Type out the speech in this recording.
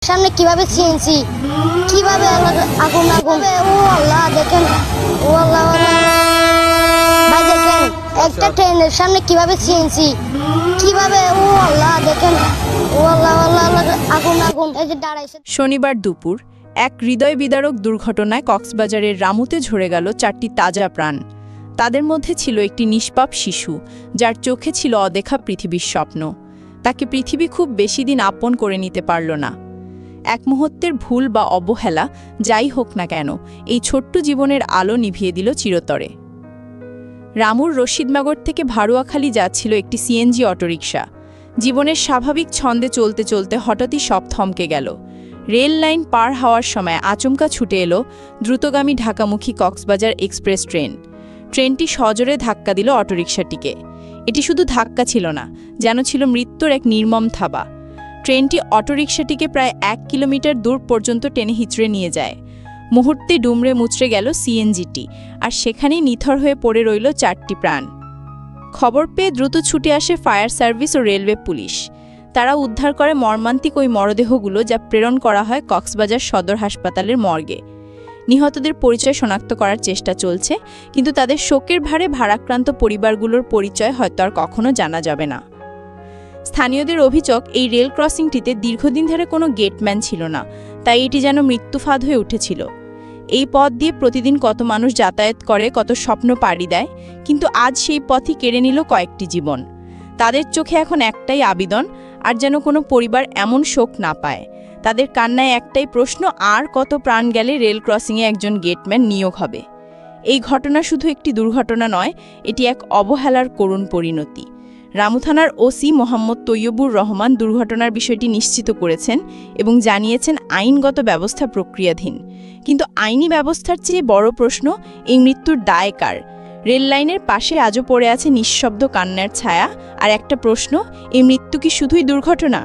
সামনে কিভাবে সিএনসি কিভাবে আগুন আগুন ও আল্লাহ দেখেন ও আল্লাহ ভাই দেখেন একটা ট্রেনের সামনে কিভাবে সিএনসি কিভাবে ও আল্লাহ দেখেন ও আল্লাহ আল্লাহ আগুন আগুন এই যে দাঁড়াইছে। শনিবার দুপুর এক হৃদয় বিদারক দুর্ঘটনায় কক্সবাজারের রামুতে ঝরে গেল 4টি তাজা প্রাণ। তাদের মধ্যে ছিল একটি নিষ্পাপ শিশু যার চোখে ছিল অদেখা পৃথিবীর স্বপ্ন। তাকে পৃথিবী খুব বেশি দিন আপন করে নিতে পারল না। এক মুহূর্তের ভুল বা অবহেলা যাই হোক না কেন এই ছোট্ট জীবনের আলো নিভিয়ে দিল চিরতরে। রামুর রশিদনগর থেকে ভাড়ুয়াখালী যাচ্ছিল একটি সিএনজি অটোরিকশা। জীবনের স্বাভাবিক ছন্দে চলতে চলতে হঠাৎই সব থমকে গেল। রেল লাইন পার হওয়ার সময় আচমকা ছুটে এলো দ্রুতগামী ঢাকামুখী কক্সবাজার এক্সপ্রেস ট্রেন। ট্রেনটি সজোরে ধাক্কা দিল অটোরিকশাটিকে। এটি শুধু ধাক্কা ছিল না, যেন ছিল মৃত্যুর এক নির্মম থাবা। ট্রেনটি অটোরিকশাটিকে প্রায় 1 কিলোমিটার দূর পর্যন্ত টেনে হিচড়ে নিয়ে যায়। মুহূর্তে ডুমরে মুচড়ে গেল সিএনজিটি, আর সেখানেই নিথর হয়ে পড়ে রইল 4টি প্রাণ। খবর পেয়ে দ্রুত ছুটে আসে ফায়ার সার্ভিস ও রেলওয়ে পুলিশ। তারা উদ্ধার করে মর্মান্তিক ওই মরদেহগুলো, যা প্রেরণ করা হয় কক্সবাজার সদর হাসপাতালের মর্গে। নিহতদের পরিচয় শনাক্ত করার চেষ্টা চলছে, কিন্তু তাদের শোকের ভারে ভারাক্রান্ত পরিবারগুলোর পরিচয় হয়তো আর কখনো জানা যাবে না। স্থানীয়দের অভিযোগ, এই রেল ক্রসিংটিতে দীর্ঘদিন ধরে কোনো গেটম্যান ছিল না, তাই এটি যেন মৃত্যুফাদ হয়ে উঠেছিল। এই পথ দিয়ে প্রতিদিন কত মানুষ যাতায়াত করে, কত স্বপ্ন পাড়ি দেয়, কিন্তু আজ সেই পথই কেড়ে নিল কয়েকটি জীবন। তাদের চোখে এখন একটাই আবেদন, আর যেন কোনো পরিবার এমন শোক না পায়। তাদের কান্নায় একটাই প্রশ্ন, আর কত প্রাণ গেলে রেল ক্রসিংয়ে একজন গেটম্যান নিয়োগ হবে। এই ঘটনা শুধু একটি দুর্ঘটনা নয়, এটি এক অবহেলার করুণ পরিণতি। রামু থানার ওসি মোহাম্মদ তৈয়বুর রহমান দুর্ঘটনার বিষয়টি নিশ্চিত করেছেন এবং জানিয়েছেন আইনগত ব্যবস্থা প্রক্রিয়াধীন। কিন্তু আইনি ব্যবস্থার চেয়ে বড় প্রশ্ন, এই মৃত্যুর দায় কার? রেল লাইনের পাশে আজও পড়ে আছে নিঃশব্দ কান্নার ছায়া, আর একটা প্রশ্ন, এই মৃত্যু কি শুধুই দুর্ঘটনা?